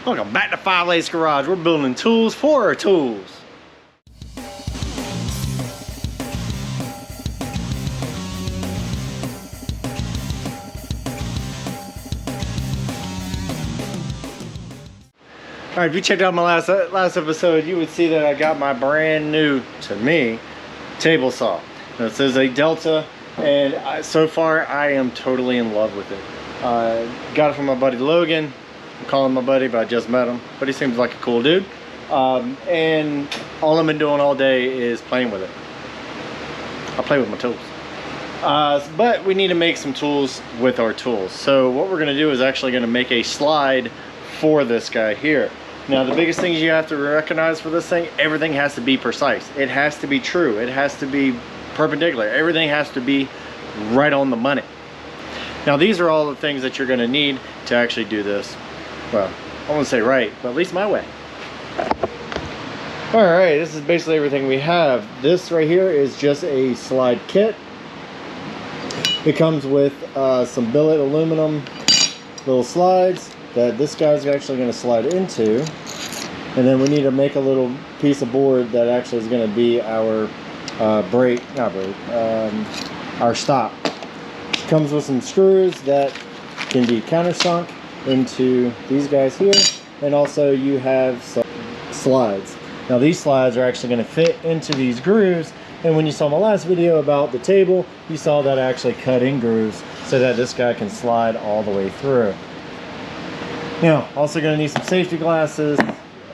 Welcome back to 5 Lace Garage. We're building tools for our tools. Alright, if you checked out my last episode, you would see that I got my brand new, to me, table saw. Now, it says a Delta, and so far I am totally in love with it. Got it from my buddy Logan. I'm calling him my buddy, but I just met him. But he seems like a cool dude. And all I've been doing all day is playing with it. I play with my tools. But we need to make some tools with our tools. So what we're going to do is actually going to make a slide for this guy here. Now the biggest thing you have to recognize for this thing, everything has to be precise. It has to be true. It has to be perpendicular. Everything has to be right on the money. Now these are all the things that you're going to need to actually do this. Well, I won't say right, but at least my way. Alright, this is basically everything we have. This right here is just a slide kit. It comes with some billet aluminum little slides that this guy's actually going to slide into, and then we need to make a little piece of board that actually is going to be our our stop. It comes with some screws that can be countersunk into these guys here, and also you have some slides. Now these slides are actually going to fit into these grooves, and when you saw my last video about the table, you saw that I actually cut in grooves so that this guy can slide all the way through. Now, also going to need some safety glasses,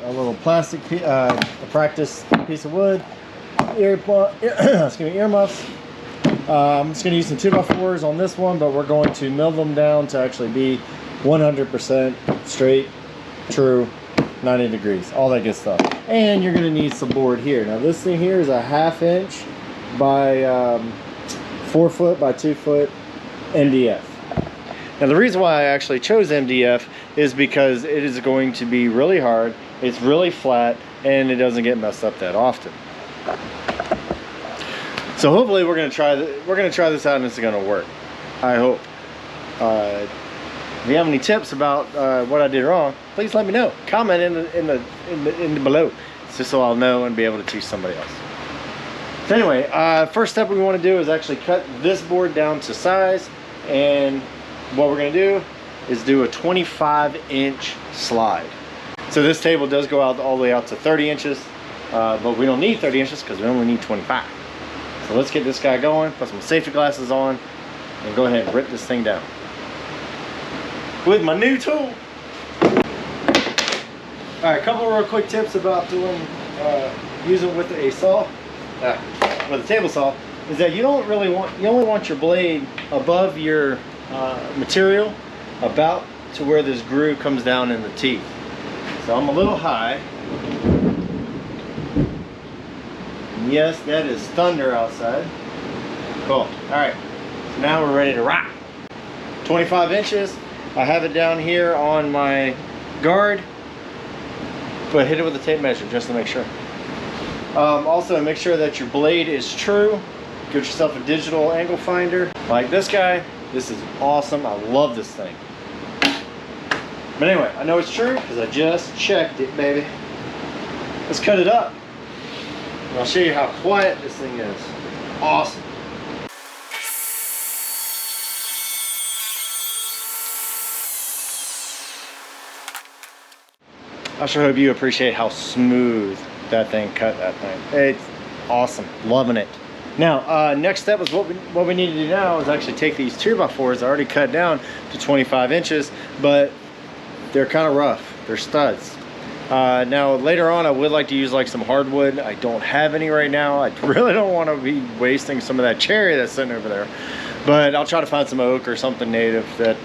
a little plastic, a practice piece of wood, earmuffs. I'm just going to use some 2x4s on this one, but we're going to mill them down to actually be 100% straight, true, 90 degrees, all that good stuff. And you're going to need some board here. Now this thing here is a 1/2 inch by 4 foot by 2 foot MDF. Now the reason why I actually chose MDF is because it is going to be really hard, it's really flat, and it doesn't get messed up that often. So hopefully we're gonna try this out and it's gonna work. I hope. If you have any tips about what I did wrong, please let me know. Comment in the below, just so I'll know and be able to teach somebody else. So anyway, first step we want to do is actually cut this board down to size, and what we're going to do is do a 25-inch slide. So this table does go out all the way out to 30 inches, but we don't need 30 inches because we only need 25. So let's get this guy going, put some safety glasses on, and go ahead and rip this thing down with my new tool. Alright, a couple of real quick tips about doing using with a saw, with a table saw, is that you only want your blade above your material, about to where this groove comes down in the teeth. So I'm a little high. And yes, that is thunder outside. Cool. Alright, so now we're ready to rock. 25 inches. I have it down here on my guard, but hit it with a tape measure just to make sure. Also make sure that your blade is true. Get yourself a digital angle finder like this guy. This is awesome. I love this thing. But anyway, I know it's true because I just checked it, baby. Let's cut it up. And I'll show you how quiet this thing is. Awesome. I sure hope you appreciate how smooth that thing cut that thing. It's awesome. Loving it. Now, next step is what we need to do now is actually take these 2x4s I already cut down to 25 inches, but they're kind of rough. They're studs. Now, later on, I would like to use like some hardwood. I don't have any right now. I really don't want to be wasting some of that cherry that's sitting over there, but I'll try to find some oak or something native that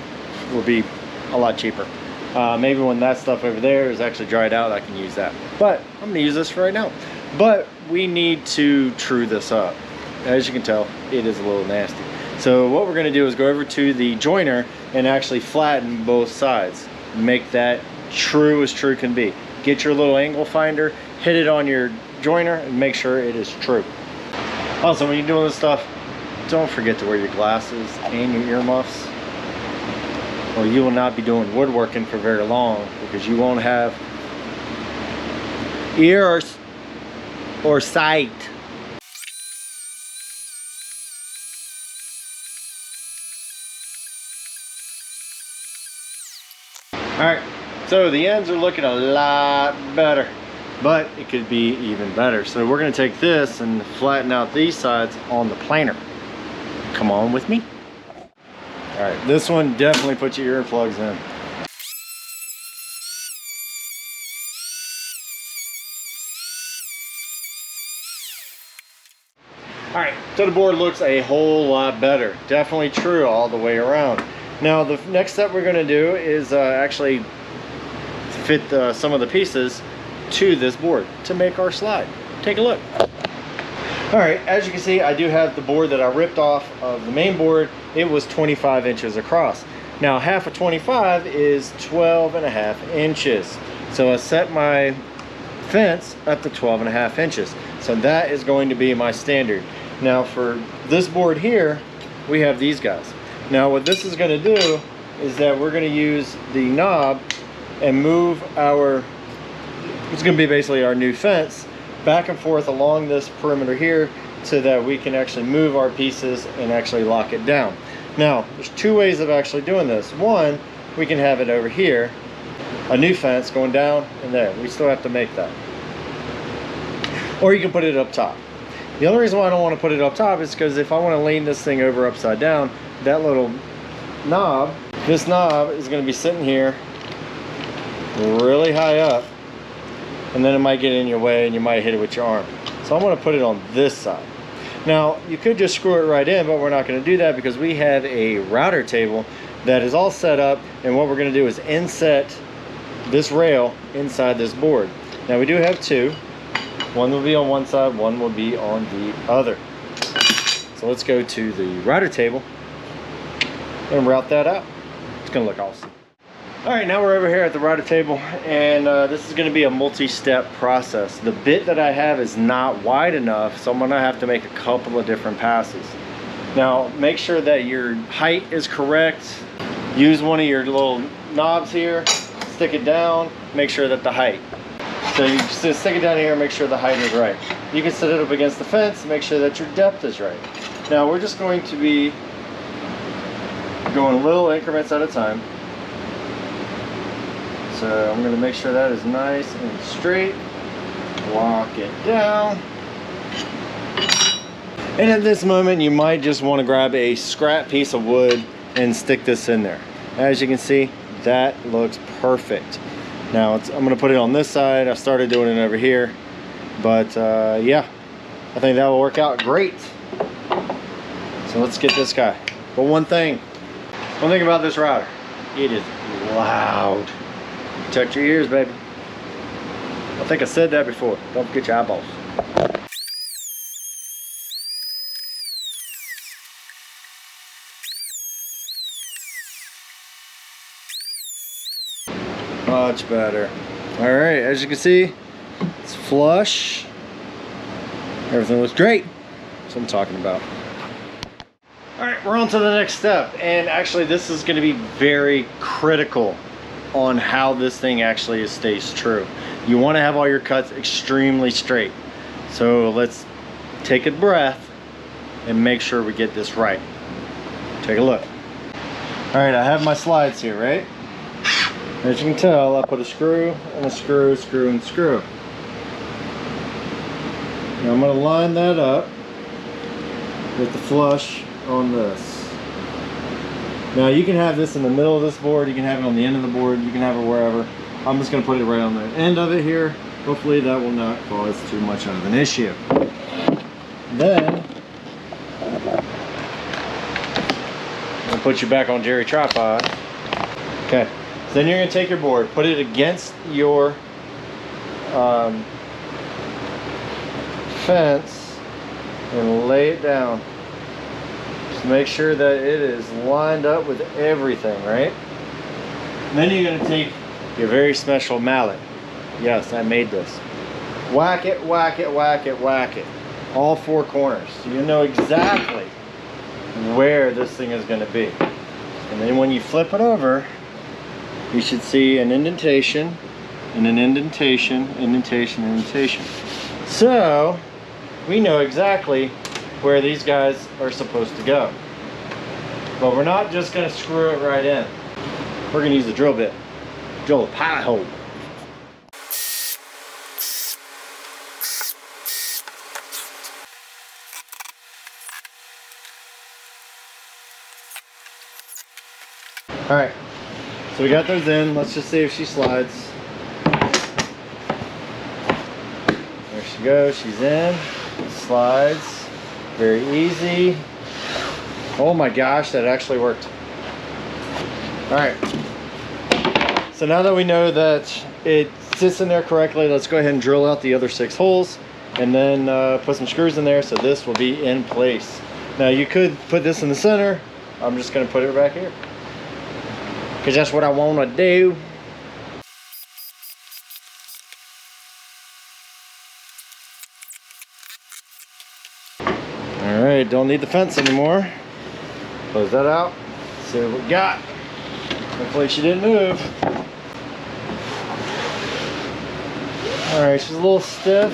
will be a lot cheaper. Maybe when that stuff over there is actually dried out, I can use that. But I'm going to use this for right now. But we need to true this up. As you can tell, it is a little nasty. So what we're going to do is go over to the joiner and actually flatten both sides. Make that true as true can be. Get your little angle finder, hit it on your joiner, and make sure it is true. Also, when you're doing this stuff, don't forget to wear your glasses and your earmuffs. or you will not be doing woodworking for very long, because you won't have ears or sight. Alright, so the ends are looking a lot better, but it could be even better. So we're going to take this and flatten out these sides on the planer. Come on with me. Alright, this one definitely put your earplugs in. Alright, so the board looks a whole lot better. Definitely true all the way around. Now the next step we're going to do is actually fit some of the pieces to this board to make our slide. Take a look. Alright, as you can see, I do have the board that I ripped off of the main board. It was 25 inches across. Now half of 25 is 12.5 inches. So I set my fence up to 12.5 inches. So that is going to be my standard. Now for this board here, we have these guys. Now what this is going to do is that we're going to use the knob and move our, it's going to be basically our new fence, back and forth along this perimeter here, so that we can actually move our pieces and actually lock it down. Now there's two ways of actually doing this. One, we can have it over here, a new fence going down and there. We still have to make that. Or you can put it up top. The only reason why I don't want to put it up top is because if I want to lean this thing over upside down, that little knob, this knob is going to be sitting here really high up, and then it might get in your way and you might hit it with your arm. So I'm going to put it on this side. Now you could just screw it right in, but we're not going to do that because we have a router table that is all set up, and what we're going to do is inset this rail inside this board. Now we do have two. One will be on one side, one will be on the other. So let's go to the router table and route that out. It's gonna look awesome. All right, now we're over here at the router table, and this is gonna be a multi-step process. The bit that I have is not wide enough, so I'm gonna have to make a couple of different passes. Now, make sure that your height is correct. Use one of your little knobs here, stick it down, make sure that the height. So you just stick it down here and make sure the height is right. You can set it up against the fence and make sure that your depth is right. Now we're just going to be going little increments at a time. So I'm going to make sure that is nice and straight. Lock it down. And at this moment you might just want to grab a scrap piece of wood and stick this in there. As you can see, that looks perfect. Now I'm going to put it on this side. I started doing it over here, but yeah, I think that will work out great. So let's get this guy. But one thing about this router, it is loud. Protect your ears, baby. I think I said that before. Don't forget your eyeballs. Much better. All right, as you can see, it's flush. Everything looks great. That's what I'm talking about. All right, we're on to the next step. And actually, this is going to be very critical on how this thing actually stays true. You want to have all your cuts extremely straight. So let's take a breath and make sure we get this right. Take a look. All right, I have my slides here, right? As you can tell, I put a screw and a screw, screw and screw. Now I'm going to line that up with the flush on this. Now you can have this in the middle of this board, you can have it on the end of the board, you can have it wherever. I'm just going to put it right on the end of it here. Hopefully that will not cause too much of an issue. Then I'll put you back on Jerry tripod. Okay. Then you're going to take your board, put it against your fence and lay it down. Just make sure that it is lined up with everything, right? And then you're going to take your very special mallet. Yes, I made this. Whack it, whack it, whack it, whack it. All four corners. So you know exactly where this thing is going to be. And then when you flip it over, you should see an indentation and an indentation, indentation, indentation. So we know exactly where these guys are supposed to go. But we're not just gonna screw it right in. We're gonna use the drill bit, drill a pilot hole. All right, so we got those in. Let's just see if she slides. There she goes, she's in, slides, very easy. Oh my gosh, that actually worked. All right, so now that we know that it sits in there correctly, let's go ahead and drill out the other 6 holes and then put some screws in there so this will be in place. Now you could put this in the center. I'm just gonna put it back here, because that's what I want to do. All right, don't need the fence anymore. Close that out. See what we got. Hopefully she didn't move. All right, she's a little stiff,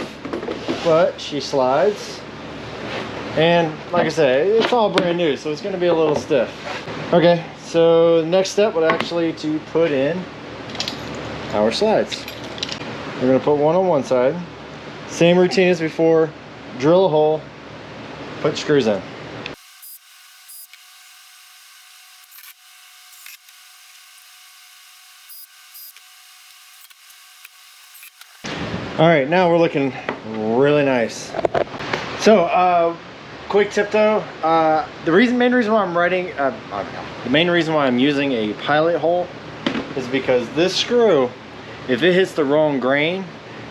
but she slides. And like I said, it's all brand new, so it's going to be a little stiff. Okay, so the next step would actually to put in our slides. We're going to put one on one side. Same routine as before. Drill a hole, put screws in. All right, now we're looking really nice. So, quick tip though, the main reason why I'm using a pilot hole is because this screw, if it hits the wrong grain,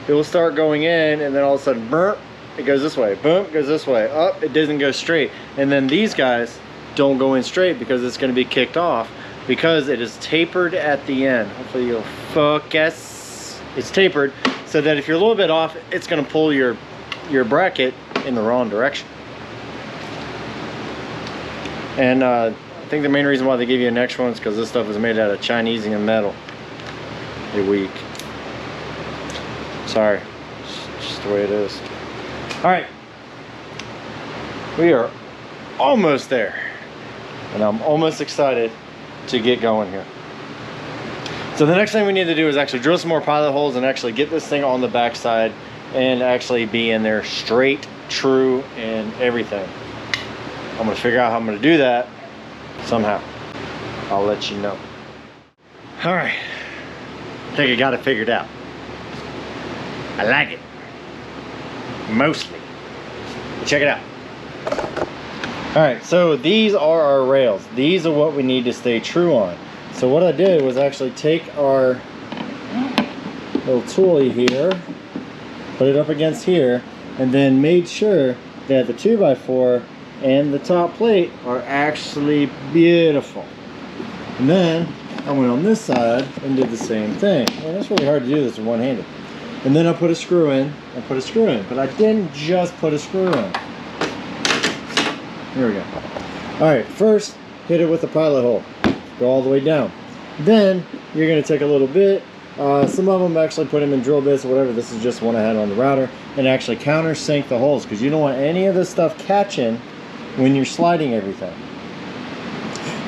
it will start going in, and then all of a sudden, burp, it goes this way, boom, it goes this way, up, it doesn't go straight. And then these guys don't go in straight because it's going to be kicked off because it is tapered at the end. Hopefully you'll focus. It's tapered so that if you're a little bit off, it's going to pull your bracket in the wrong direction. And I think the main reason why they give you an extra one is because this stuff is made out of Chinesium metal. You're weak. Sorry, it's just the way it is. All right, we are almost there, and I'm almost excited to get going here. So the next thing we need to do is actually drill some more pilot holes and actually get this thing on the back side and actually be in there straight, true, and everything. I'm gonna figure out how I'm gonna do that somehow. I'll let you know. All right, I think I got it figured out. I like it, mostly. Check it out. All right, so these are our rails. These are what we need to stay true on. So what I did was actually take our little toolie here, put it up against here, and then made sure that the 2x4 and the top plate are actually beautiful. And then I went on this side and did the same thing. Well, that's really hard to do this with one-handed. And then I put a screw in, but I didn't just put a screw in. Here we go. All right, first hit it with the pilot hole. Go all the way down. Then you're gonna take a little bit, some of them actually put them in drill bits or whatever. This is just one I had on the router, and actually countersink the holes because you don't want any of this stuff catching when you're sliding everything.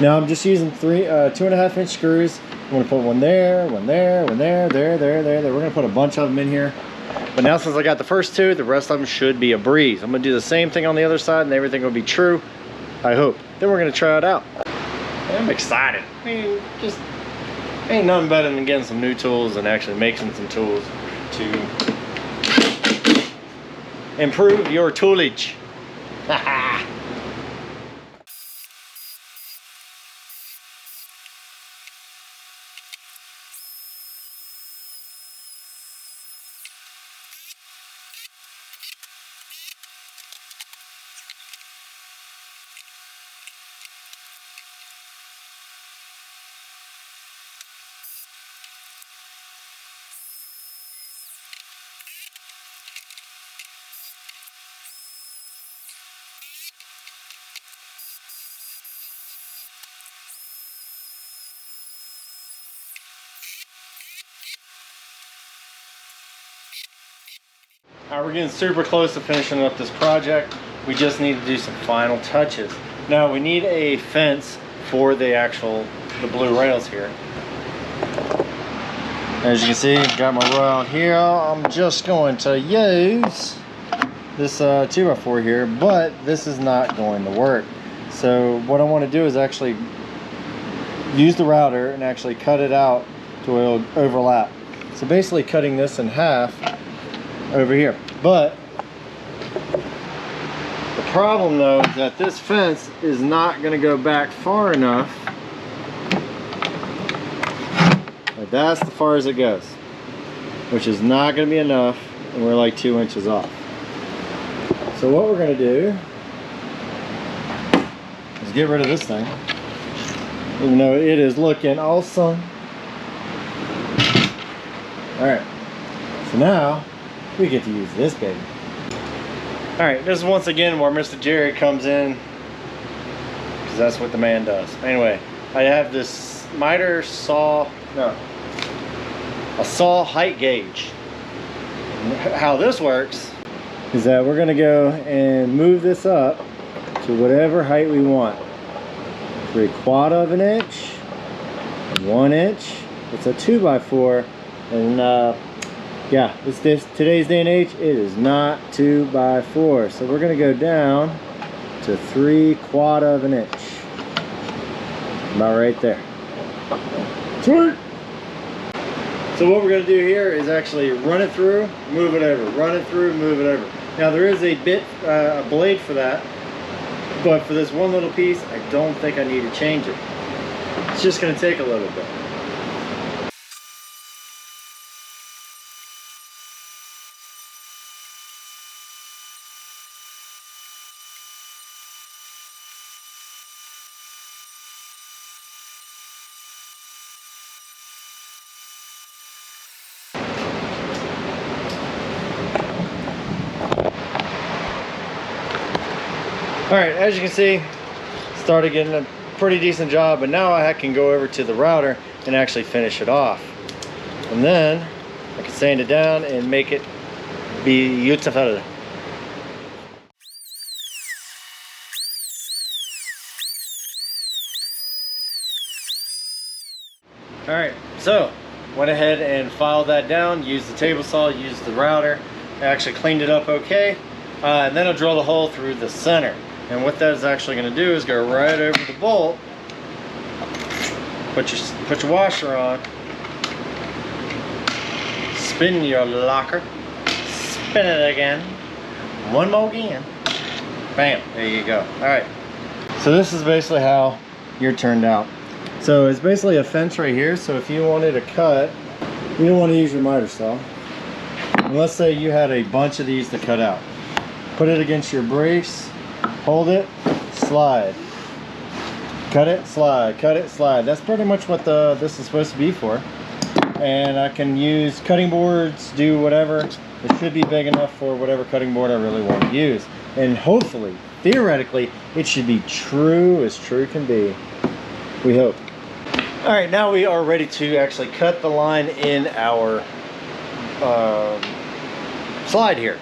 Now I'm just using 2.5 inch screws. I'm gonna put one there, one there, one there, there. We're gonna put a bunch of them in here. But now since I got the first two, the rest of them should be a breeze. I'm gonna do the same thing on the other side and everything will be true, I hope. Then we're gonna try it out. I'm excited. I mean, just ain't nothing better than getting some new tools and actually making some tools to improve your toolage. Alright, we're getting super close to finishing up this project. We just need to do some final touches. Now we need a fence for the blue rails here. As you can see, got my rail here. I'm just going to use this 2x4 here, but this is not going to work. So what I want to do is actually use the router and actually cut it out to where it'll overlap. So basically cutting this in half over here. But the problem though is that this fence is not going to go back far enough. But that's the far as it goes, which is not going to be enough, and we're like 2 inches off. So what we're going to do is get rid of this thing, even though it is looking awesome. Alright, so now we get to use this baby. Alright, this is once again where Mr. Jerry comes in, because that's what the man does. Anyway, I have this miter saw, a saw height gauge. And how this works is that we're going to go and move this up to whatever height we want. 3/4 of an inch, 1 inch. It's a 2x4, and yeah, today's day and age, it is not 2x4. So we're going to go down to 3/4 of an inch. About right there. Sweet. So what we're going to do here is actually run it through, move it over, run it through, move it over. Now there is a blade for that, but for this one little piece, I don't think I need to change it. It's just going to take a little bit. Alright, as you can see, started getting a pretty decent job, but now I can go over to the router and actually finish it off. And then I can sand it down and make it beautiful. Alright, so went ahead and filed that down, used the table saw, used the router, actually cleaned it up okay, and then I'll drill the hole through the center. And what that is actually going to do is go right over the bolt, put your washer on, spin your locker, spin it again, one more again, bam, there you go. Alright, so this is basically how you're turned out. So it's basically a fence right here, so if you wanted to cut, you don't want to use your miter saw. And let's say you had a bunch of these to cut out. Put it against your brace, hold it, slide, cut it, slide, cut it, slide. That's pretty much what this is supposed to be for. And I can use cutting boards, do whatever. It should be big enough for whatever cutting board I really want to use. And hopefully, theoretically, it should be true as true can be. We hope. All right, now we are ready to actually cut the line in our slide here.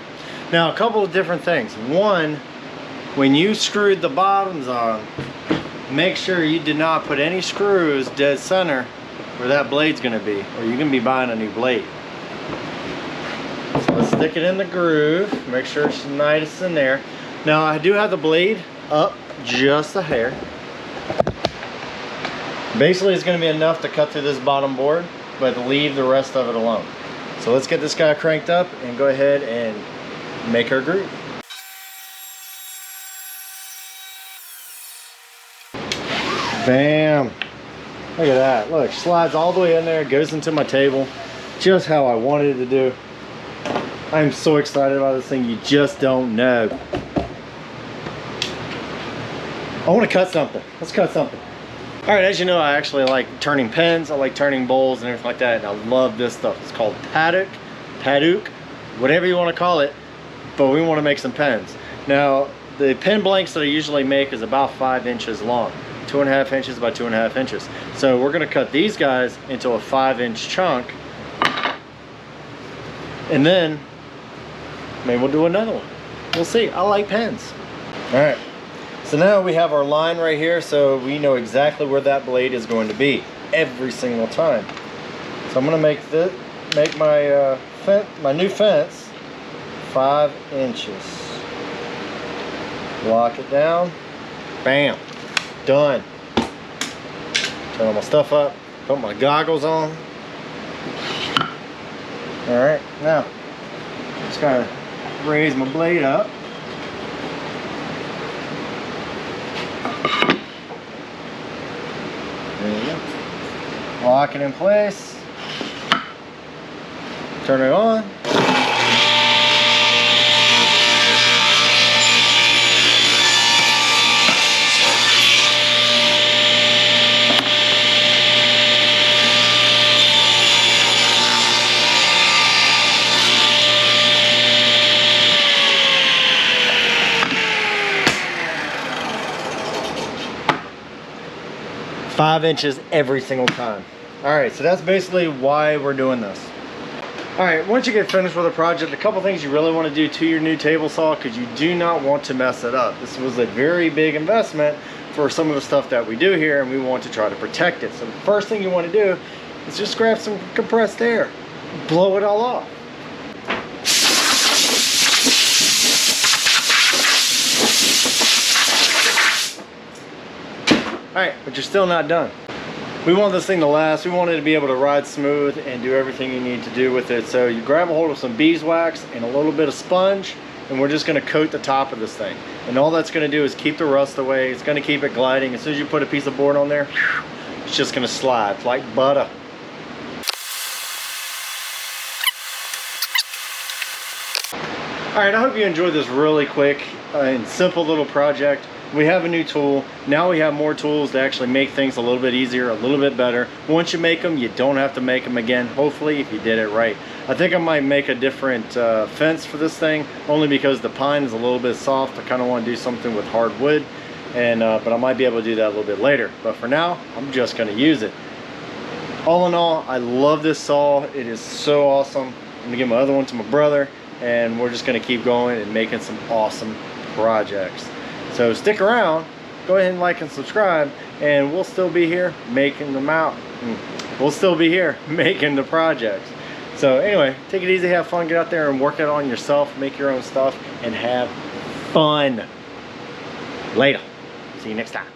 Now, a couple of different things. One, when you screwed the bottoms on, make sure you did not put any screws dead center where that blade's going to be, or you're going to be buying a new blade. So let's stick it in the groove, make sure it's nice in there. Now I do have the blade up just a hair. Basically it's going to be enough to cut through this bottom board, but leave the rest of it alone. So let's get this guy cranked up and go ahead and make our groove. Bam! Look at that. Look, slides all the way in there, goes into my table, just how I wanted it to do. I'm so excited about this thing, you just don't know. I want to cut something. Let's cut something. Alright, as you know, I actually like turning pens, I like turning bowls and everything like that, and I love this stuff. It's called paddock, whatever you want to call it, but we want to make some pens. Now, the pen blanks that I usually make is about 5 inches long. 2.5 inches by 2.5 inches. So we're going to cut these guys into a 5-inch chunk, and then maybe we'll do another one. We'll see. I like pens. All right. So now we have our line right here, so we know exactly where that blade is going to be every single time. So I'm going to make my new fence 5 inches. Lock it down. Bam. Done. Turn all my stuff up. Put my goggles on. All right. Now, just gotta raise my blade up. There you go. Lock it in place. Turn it on. 5 inches every single time. All right, so that's basically why we're doing this. All right, once you get finished with a project, a couple things you really want to do to your new table saw, because you do not want to mess it up. This was a very big investment for some of the stuff that we do here, and we want to try to protect it. So the first thing you want to do is just grab some compressed air, blow it all off. All right, but you're still not done. We want this thing to last. We want it to be able to ride smooth and do everything you need to do with it. So you grab a hold of some beeswax and a little bit of sponge, and we're just gonna coat the top of this thing. And all that's gonna do is keep the rust away. It's gonna keep it gliding. As soon as you put a piece of board on there, it's just gonna slide. It's like butter. All right, I hope you enjoyed this really quick and simple little project. We have a new tool. Now we have more tools to actually make things a little bit easier, a little bit better. Once you make them, you don't have to make them again, hopefully, if you did it right. I think I might make a different fence for this thing, only because the pine is a little bit soft. I kind of want to do something with hardwood, and but I might be able to do that a little bit later. But for now, I'm just going to use it. All in all, I love this saw. It is so awesome. I'm going to give my other one to my brother, and we're just going to keep going and making some awesome projects. So stick around, go ahead and like and subscribe, and we'll still be here making them out. We'll still be here making the projects. So anyway, take it easy, have fun, get out there and work it on yourself, make your own stuff, and have fun. Later. See you next time.